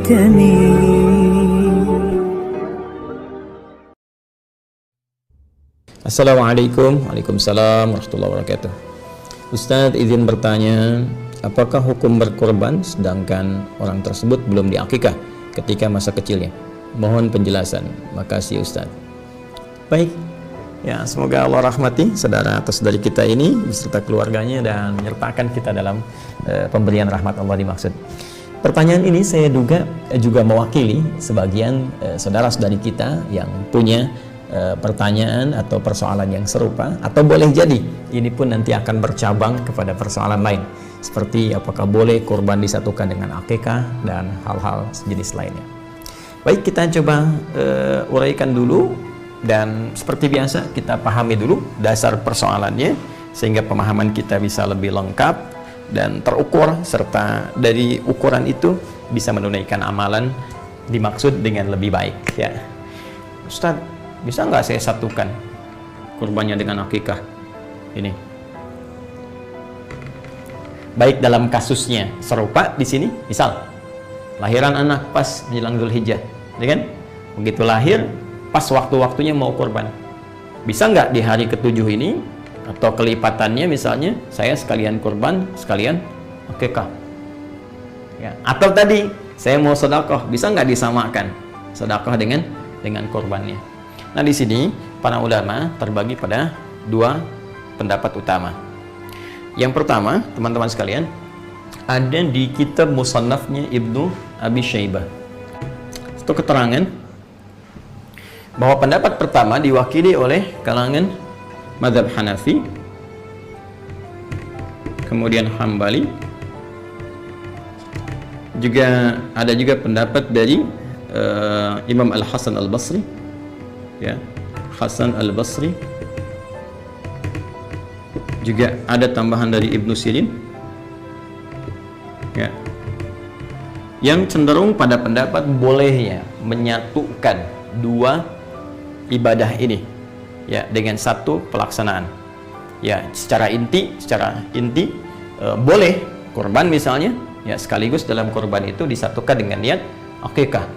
ينتمي. Assalamualaikum, waalaikumsalam warahmatullahi wabarakatuh. Ustadz izin bertanya, apakah hukum berkorban sedangkan orang tersebut belum diakikah ketika masa kecilnya? Mohon penjelasan. Makasih Ustadz. Baik, ya semoga Allah rahmati saudara atau saudari kita ini beserta keluarganya dan menyertakan kita dalam pemberian rahmat Allah dimaksud. Pertanyaan ini saya duga juga mewakili sebagian saudara-saudari kita yang punya pertanyaan atau persoalan yang serupa, atau boleh jadi ini pun nanti akan bercabang kepada persoalan lain seperti apakah boleh kurban disatukan dengan akikah dan hal-hal sejenis lainnya. Baik, kita coba uraikan dulu dan seperti biasa kita pahami dulu dasar persoalannya sehingga pemahaman kita bisa lebih lengkap dan terukur, serta dari ukuran itu bisa menunaikan amalan dimaksud dengan lebih baik. Ya Ustadz, bisa nggak saya satukan kurbannya dengan akikah ini? Baik dalam kasusnya serupa di sini, misal lahiran anak pas menjelang Dzulhijjah, ya kan? Begitu lahir, pas waktu-waktunya mau kurban, bisa nggak di hari ketujuh ini atau kelipatannya misalnya saya sekalian kurban sekalian akikah? Ya. Atau tadi saya mau sedekah, bisa nggak disamakan sedekah dengan kurbannya? Nah, di sini para ulama terbagi pada dua pendapat utama. Yang pertama, teman-teman sekalian, ada di kitab Musannafnya Ibnu Abi Syaibah. Itu keterangan bahwa pendapat pertama diwakili oleh kalangan mazhab Hanafi, kemudian Hambali, juga ada juga pendapat dari Imam Al-Hasan Al-Basri, ya, Hasan Al-Basri, juga ada tambahan dari Ibnu Sirin, ya, yang cenderung pada pendapat bolehnya menyatukan dua ibadah ini, ya, dengan satu pelaksanaan. Ya, secara inti boleh kurban misalnya, ya, sekaligus dalam kurban itu disatukan dengan niat akikah.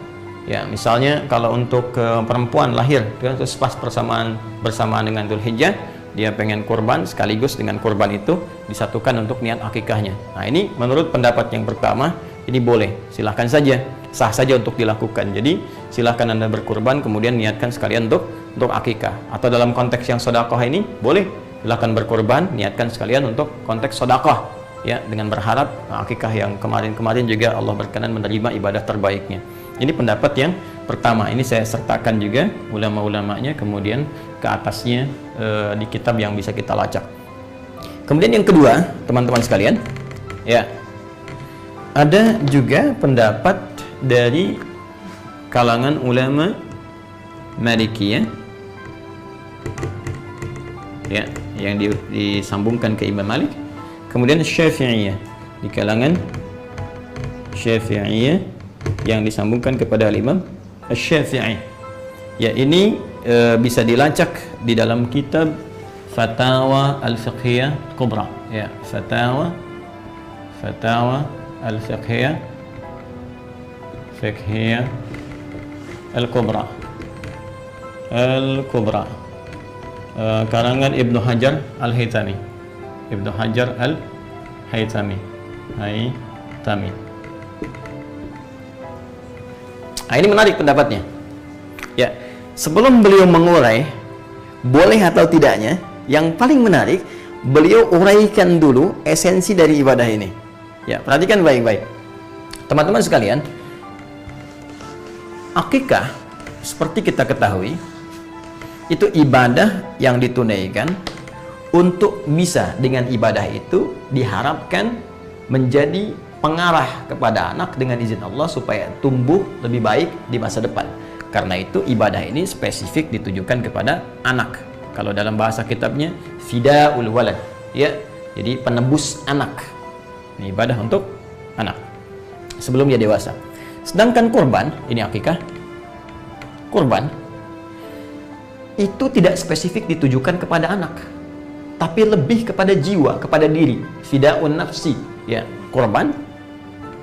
Ya, misalnya kalau untuk perempuan lahir terus pas bersamaan dengan Dzulhijjah, dia pengen kurban sekaligus dengan kurban itu disatukan untuk niat akikahnya. Nah, ini menurut pendapat yang pertama ini boleh, silahkan saja, sah saja untuk dilakukan. Jadi silahkan Anda berkurban kemudian niatkan sekalian untuk akikah. Atau dalam konteks yang sedekah ini boleh, silahkan berkurban niatkan sekalian untuk konteks sedekah, ya, dengan berharap akikah yang kemarin-kemarin juga Allah berkenan menerima ibadah terbaiknya. Ini pendapat yang pertama, ini saya sertakan juga ulama-ulamanya kemudian ke atasnya di kitab yang bisa kita lacak. Kemudian yang kedua, teman-teman sekalian, ya, ada juga pendapat dari kalangan ulama Malikiyah, ya, yang disambungkan ke Imam Malik, kemudian Syafi'iyah, di kalangan Syafi'iyah yang disambungkan kepada Imam Asy-Syafi'i. Ya, ini bisa dilacak di dalam kitab Fatawa Al-Fiqhiyah Kubra, ya, Fatawa Al-Fiqhiyah Al-Kubra karangan Ibnu Hajar Al-Haytami. Nah, ini menarik pendapatnya. Ya, sebelum beliau mengurai boleh atau tidaknya, yang paling menarik beliau uraikan dulu esensi dari ibadah ini. Ya, perhatikan baik-baik. Teman-teman sekalian, akikah seperti kita ketahui itu ibadah yang ditunaikan untuk bisa dengan ibadah itu diharapkan menjadi pengarah kepada anak dengan izin Allah supaya tumbuh lebih baik di masa depan. Karena itu ibadah ini spesifik ditujukan kepada anak. Kalau dalam bahasa kitabnya fidaul walad, ya, jadi penebus anak. Ini ibadah untuk anak sebelum dia dewasa. Sedangkan kurban, ini akikah, kurban itu tidak spesifik ditujukan kepada anak, tapi lebih kepada jiwa, kepada diri. Fidaun nafsi, ya, kurban,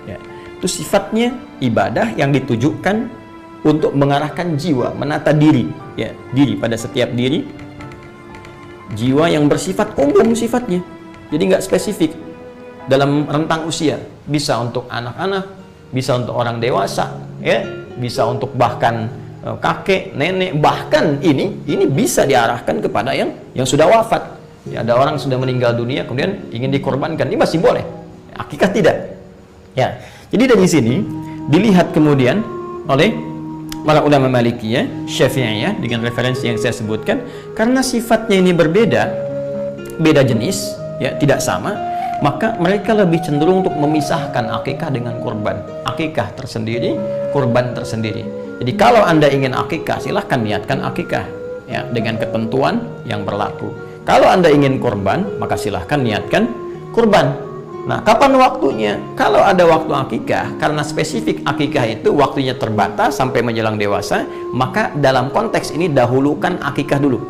ya, Itu sifatnya ibadah yang ditujukan untuk mengarahkan jiwa, menata diri, ya, diri pada setiap diri. Jiwa yang bersifat umum sifatnya. Jadi nggak spesifik dalam rentang usia. Bisa untuk anak-anak, bisa untuk orang dewasa, ya, bisa untuk bahkan kakek, nenek, bahkan ini bisa diarahkan kepada yang sudah wafat. Ya, ada orang sudah meninggal dunia kemudian ingin dikorbankan, ini masih boleh. Akikah tidak. Ya. Jadi dari sini dilihat kemudian oleh para ulama Malikiyah, Syafi'iyah dengan referensi yang saya sebutkan, karena sifatnya ini berbeda, beda jenis, ya, tidak sama, maka mereka lebih cenderung untuk memisahkan akikah dengan kurban. Akikah tersendiri, kurban tersendiri. Jadi kalau Anda ingin akikah, silahkan niatkan akikah, ya, dengan ketentuan yang berlaku. Kalau Anda ingin kurban, maka silahkan niatkan kurban. Nah, kapan waktunya? Kalau ada waktu akikah, karena spesifik akikah itu waktunya terbatas sampai menjelang dewasa, maka dalam konteks ini dahulukan akikah dulu.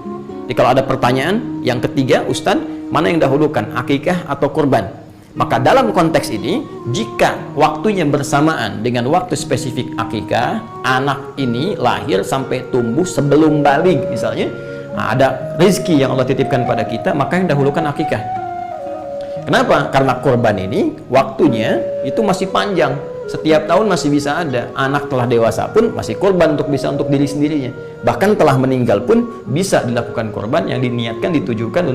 Jadi kalau ada pertanyaan yang ketiga, Ustadz, mana yang dahulukan, akikah atau kurban? Maka dalam konteks ini, jika waktunya bersamaan dengan waktu spesifik akikah, anak ini lahir sampai tumbuh sebelum balik misalnya, nah, ada rezeki yang Allah titipkan pada kita, maka yang dahulukan akikah. Kenapa? Karena kurban ini waktunya itu masih panjang. Setiap tahun masih bisa ada. Anak telah dewasa pun masih kurban untuk diri sendirinya. Bahkan telah meninggal pun bisa dilakukan kurban yang diniatkan, ditujukan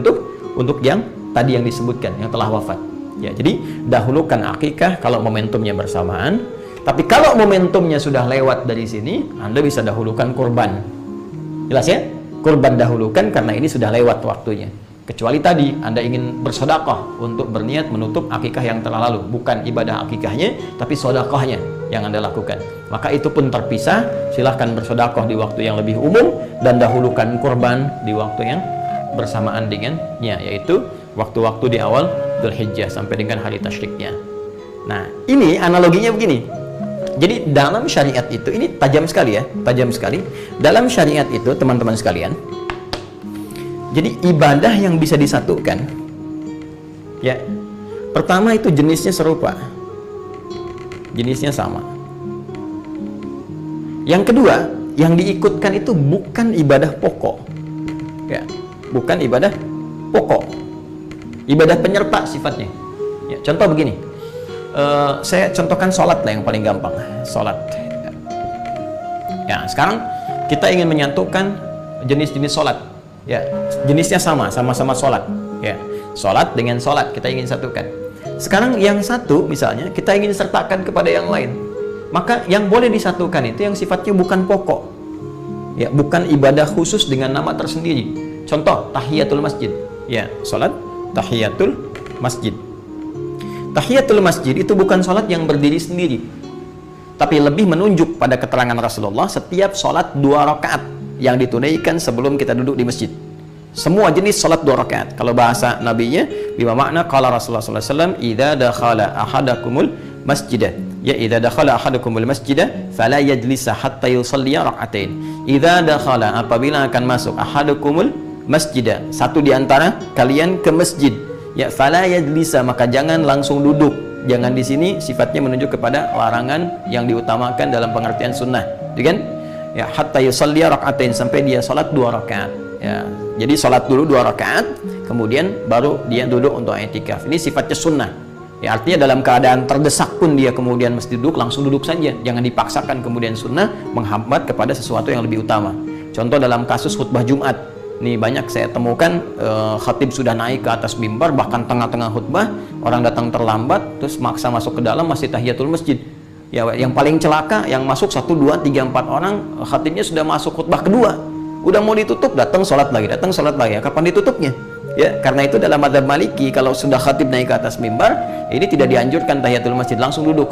untuk yang tadi yang disebutkan, yang telah wafat. Ya, jadi dahulukan akikah kalau momentumnya bersamaan. Tapi kalau momentumnya sudah lewat dari sini, Anda bisa dahulukan kurban. Jelas ya? Kurban dahulukan karena ini sudah lewat waktunya. Kecuali tadi Anda ingin bersedekah untuk berniat menutup akikah yang telah lalu, bukan ibadah akikahnya tapi sedekahnya yang Anda lakukan, maka itu pun terpisah. Silahkan bersedekah di waktu yang lebih umum dan dahulukan kurban di waktu yang bersamaan dengannya, yaitu waktu-waktu di awal Dzulhijjah sampai dengan hari tasyriknya. Nah, ini analoginya begini. Jadi dalam syariat itu, ini tajam sekali ya, tajam sekali. Dalam syariat itu teman-teman sekalian, jadi ibadah yang bisa disatukan, ya, pertama itu jenisnya serupa, jenisnya sama. Yang kedua, yang diikutkan itu bukan ibadah pokok, ya, bukan ibadah pokok, ibadah penyerta sifatnya. Ya, contoh begini, saya contohkan sholat lah yang paling gampang, sholat. Ya, sekarang kita ingin menyatukan jenis-jenis sholat. Ya, jenisnya sama-sama sholat, ya, sholat dengan sholat kita ingin satukan. Sekarang yang satu misalnya kita ingin sertakan kepada yang lain, maka yang boleh disatukan itu yang sifatnya bukan pokok, ya, bukan ibadah khusus dengan nama tersendiri. Contoh tahiyatul masjid, ya, sholat tahiyatul masjid. Tahiyatul masjid itu bukan sholat yang berdiri sendiri, tapi lebih menunjuk pada keterangan Rasulullah setiap sholat 2 rakaat yang ditunaikan sebelum kita duduk di masjid. Semua jenis salat 2 rakaat. Kalau bahasa nabinya, bima makna qala Rasulullah sallallahu alaihi wasallam, idza dakhala ahadakumul masjidah, ya, idza dakhala ahadukumul masjidah fala yajlisa hatta yusalli rak'atain. Idza dakhala, apabila akan masuk, ahadukumul masjidah, satu di antara kalian ke masjid, ya, fala yajlisa, maka jangan langsung duduk. Jangan di sini sifatnya menunjuk kepada larangan yang diutamakan dalam pengertian sunnah, kan? Ya, hatta yusalli rak'atain, sampai dia salat 2 rakaat. Ya, jadi salat dulu 2 rakaat, kemudian baru dia duduk untuk i'tikaf. Ini sifatnya sunnah. Ya, artinya dalam keadaan terdesak pun dia kemudian mesti duduk, langsung duduk saja. Jangan dipaksakan kemudian sunnah menghambat kepada sesuatu yang lebih utama. Contoh dalam kasus khutbah Jumat. Nih banyak saya temukan khatib sudah naik ke atas mimbar, bahkan tengah-tengah khutbah orang datang terlambat, terus maksa masuk ke dalam masih tahiyatul masjid. Ya, yang paling celaka yang masuk 1, 2, 3, 4 orang, khatibnya sudah masuk khutbah kedua, udah mau ditutup, datang sholat lagi. Ya, kapan ditutupnya? Ya, karena itu dalam madzhab Maliki kalau sudah khatib naik ke atas mimbar, ini tidak dianjurkan tahiyatul masjid, langsung duduk.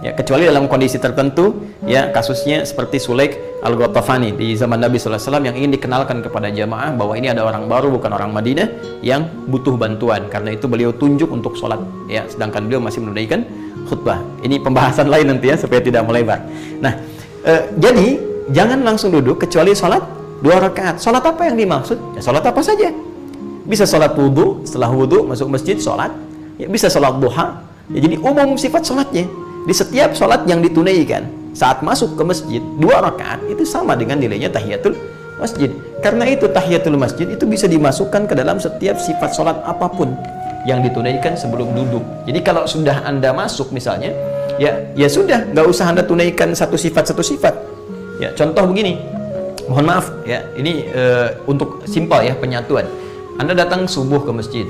Ya, kecuali dalam kondisi tertentu, ya, kasusnya seperti Sulaik Al-Ghatafani di zaman Nabi sallallahu alaihi wasallam yang ingin dikenalkan kepada jamaah bahwa ini ada orang baru, bukan orang Madinah yang butuh bantuan. Karena itu beliau tunjuk untuk sholat, ya, sedangkan beliau masih menunaikan khutbah. Ini pembahasan lain nanti ya, supaya tidak melebar. Nah, jadi jangan langsung duduk kecuali sholat 2 rakaat. Sholat apa yang dimaksud? Ya, sholat apa saja. Bisa sholat wudhu, setelah wudhu masuk masjid sholat, ya, bisa sholat duha. Ya, jadi umum sifat sholatnya. Di setiap sholat yang ditunaikan saat masuk ke masjid 2 rakaat itu sama dengan nilainya tahiyatul masjid. Karena itu tahiyatul masjid itu bisa dimasukkan ke dalam setiap sifat sholat apapun yang ditunaikan sebelum duduk. Jadi kalau sudah Anda masuk misalnya, ya sudah, nggak usah Anda tunaikan satu sifat. Ya, contoh begini, mohon maaf ya, ini untuk simpel ya penyatuan. Anda datang subuh ke masjid,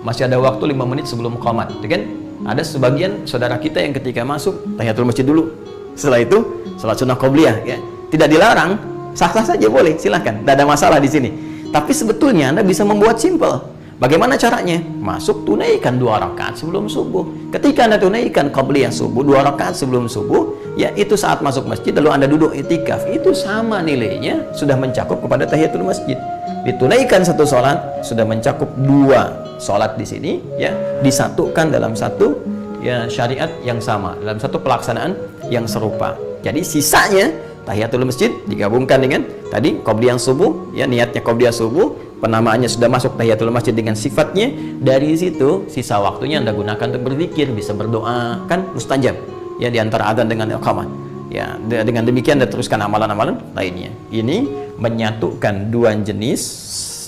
masih ada waktu 5 menit sebelum qomat, kan? Ada sebagian saudara kita yang ketika masuk tahiyatul masjid dulu, setelah itu salat sunnah qobliyah, ya. Tidak dilarang, sah-sah saja boleh, silahkan, tidak ada masalah di sini. Tapi sebetulnya Anda bisa membuat simpel. Bagaimana caranya? Masuk, tunaikan 2 rakaat sebelum subuh. Ketika Anda tunaikan qobliyah subuh 2 rakaat sebelum subuh, ya itu saat masuk masjid lalu Anda duduk itikaf, itu sama nilainya, sudah mencakup kepada tahiyatul masjid. Ditunaikan satu sholat sudah mencakup 2 sholat di sini, ya, disatukan dalam satu ya syariat yang sama, dalam satu pelaksanaan yang serupa. Jadi sisanya tahiyatul masjid digabungkan dengan tadi qobliyah subuh, ya, niatnya qobliyah subuh, penamaannya sudah masuk tahiyatul masjid dengan sifatnya. Dari situ sisa waktunya Anda gunakan untuk berzikir, bisa berdoa, kan mustajab ya, di antara adzan dengan iqamah. Ya, dengan demikian Anda teruskan amalan-amalan lainnya. Ini menyatukan 2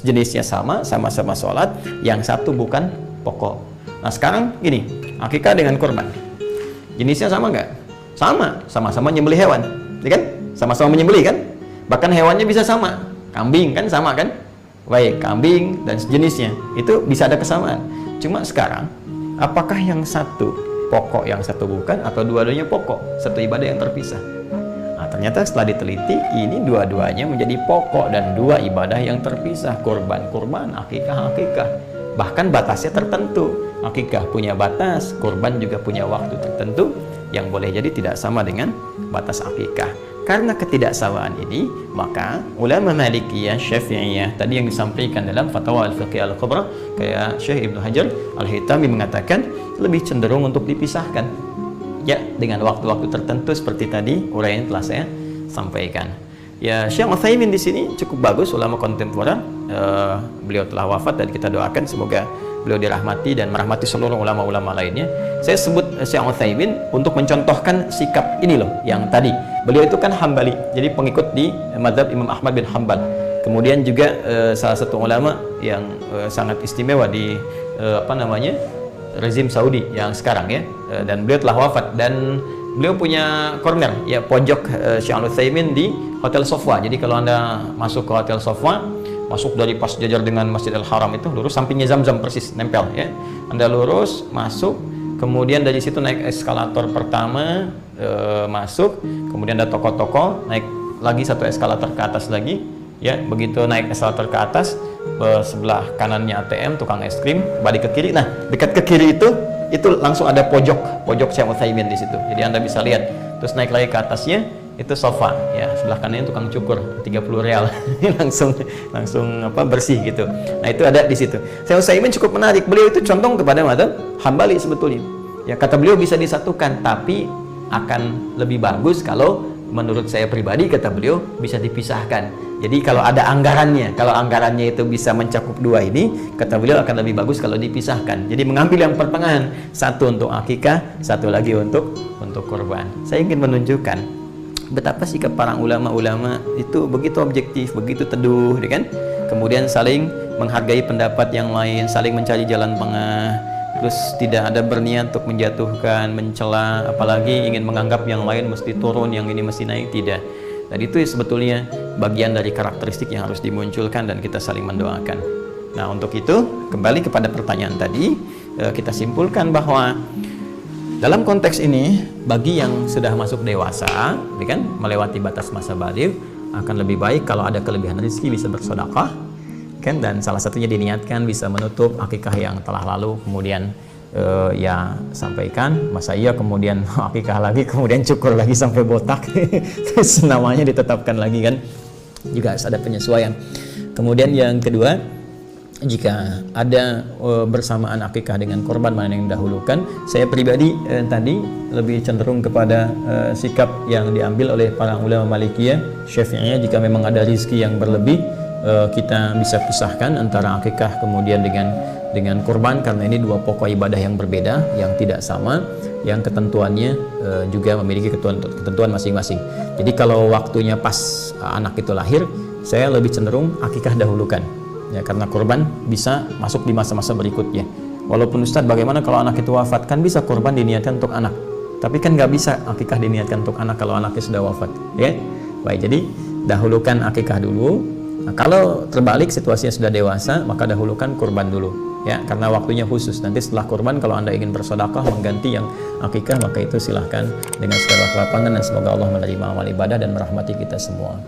jenisnya sama-sama sholat, yang satu bukan pokok. Nah sekarang gini, akikah dengan kurban, jenisnya sama nggak? Sama-sama nyembelih hewan, ya kan? Sama-sama menyembelih kan? Bahkan hewannya bisa sama, kambing kan sama kan? Baik, kambing dan sejenisnya itu bisa ada kesamaan. Cuma sekarang, apakah yang satu pokok, yang satu bukan, atau dua-duanya pokok, satu ibadah yang terpisah? Nah, ternyata setelah diteliti, ini dua-duanya menjadi pokok dan 2 ibadah yang terpisah. Kurban, akikah. Bahkan batasnya tertentu. Akikah punya batas, kurban juga punya waktu tertentu yang boleh jadi tidak sama dengan batas akikah. Karena ketidaksamaan ini, maka ulama Malikiyah, Syafi'iyah tadi yang disampaikan dalam Fatwa Al-Fiqh Al-Kubra, kayak Syekh Ibnu Hajar Al-Haytami mengatakan lebih cenderung untuk dipisahkan, ya, dengan waktu-waktu tertentu seperti tadi uraian telah saya sampaikan. Ya, Syekh Utsaimin di sini cukup bagus, ulama kontemporer. Beliau telah wafat dan kita doakan semoga beliau dirahmati dan merahmati seluruh ulama-ulama lainnya. Saya sebut Syekh Utsaimin untuk mencontohkan sikap ini loh, yang tadi. Beliau itu kan Hambali, jadi pengikut di mazhab Imam Ahmad bin Hanbal. Kemudian juga salah satu ulama yang sangat istimewa di rezim Saudi yang sekarang ya. Dan beliau telah wafat dan beliau punya corner ya, pojok Syekh Utsaimin di Hotel Sofwa. Jadi kalau Anda masuk ke Hotel Sofwa, masuk dari pas jajar dengan Masjidil Haram itu lurus, sampingnya Zamzam persis nempel ya. Anda lurus masuk, kemudian dari situ naik eskalator pertama, masuk, kemudian ada toko-toko, naik lagi satu eskalator ke atas lagi ya. Begitu naik eskalator ke atas, sebelah kanannya ATM, tukang es krim, balik ke kiri. Nah, dekat ke kiri itu langsung ada pojok Syekh Utsaimin di situ. Jadi Anda bisa lihat. Terus naik lagi ke atasnya, itu sofa ya, sebelah kanannya tukang cukur, 30 real. langsung bersih gitu. Nah, itu ada di situ. Syekh Utsaimin cukup menarik. Beliau itu condong kepada mazhab Hambali sebetulnya. Ya, kata beliau bisa disatukan, tapi akan lebih bagus kalau menurut saya pribadi, kata beliau, bisa dipisahkan. Jadi kalau ada anggarannya, kalau anggarannya itu bisa mencakup 2 ini, kata beliau akan lebih bagus kalau dipisahkan. Jadi mengambil yang pertengahan, satu untuk akikah, satu lagi untuk kurban. Saya ingin menunjukkan betapa sikap para ulama-ulama itu begitu objektif, begitu teduh, kan? Kemudian saling menghargai pendapat yang lain, saling mencari jalan tengah. Terus tidak ada berniat untuk menjatuhkan, mencela, apalagi ingin menganggap yang lain mesti turun, yang ini mesti naik, tidak. Dan itu sebetulnya bagian dari karakteristik yang harus dimunculkan dan kita saling mendoakan. Nah, untuk itu kembali kepada pertanyaan tadi, kita simpulkan bahwa dalam konteks ini, bagi yang sudah masuk dewasa, kan, melewati batas masa baligh, akan lebih baik kalau ada kelebihan rezeki bisa bersedekah, kan, dan salah satunya diniatkan bisa menutup akikah yang telah lalu, kemudian ya sampaikan masa iya kemudian akikah lagi, kemudian cukur lagi sampai botak. Terus namanya ditetapkan lagi, kan, juga harus ada penyesuaian. Kemudian yang kedua, jika ada bersamaan akikah dengan korban, mana yang didahulukan? Saya pribadi tadi lebih cenderung kepada sikap yang diambil oleh para ulama Malikiyah, Syafi'iyah. Jika memang ada rezeki yang berlebih, kita bisa pisahkan antara akikah kemudian dengan kurban, karena ini 2 pokok ibadah yang berbeda, yang tidak sama. yang ketentuannya juga memiliki ketentuan masing-masing. Jadi kalau waktunya pas anak itu lahir, saya lebih cenderung akikah dahulukan, ya, karena kurban bisa masuk di masa-masa berikutnya. Walaupun Ustadz, bagaimana kalau anak itu wafat? Kan bisa kurban diniatkan untuk anak, tapi kan nggak bisa akikah diniatkan untuk anak kalau anaknya sudah wafat, ya. Baik, jadi dahulukan akikah dulu. Nah, kalau terbalik situasinya sudah dewasa, maka dahulukan kurban dulu. Ya, karena waktunya khusus. Nanti setelah kurban, kalau Anda ingin bersedekah mengganti yang akikah, maka itu silahkan dengan segala kelapangan, dan semoga Allah menerima amal ibadah dan merahmati kita semua.